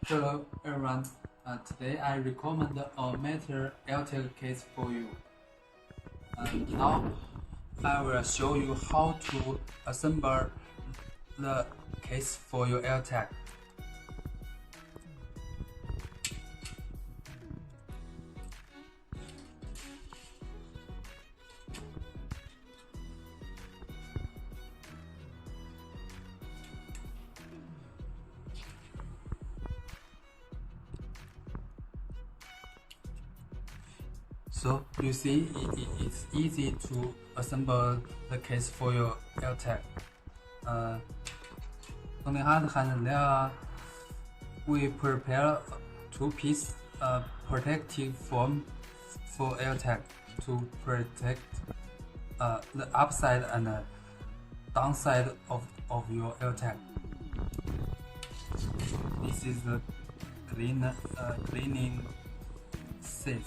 Hello everyone, today I recommend a metal AirTag case for you. Now I will show you how to assemble the case for your AirTag. So you see, it's easy to assemble the case for your AirTag. On the other hand, we prepare two-piece protective foam for AirTag to protect the upside and downside of your AirTag. This is the cleaning set.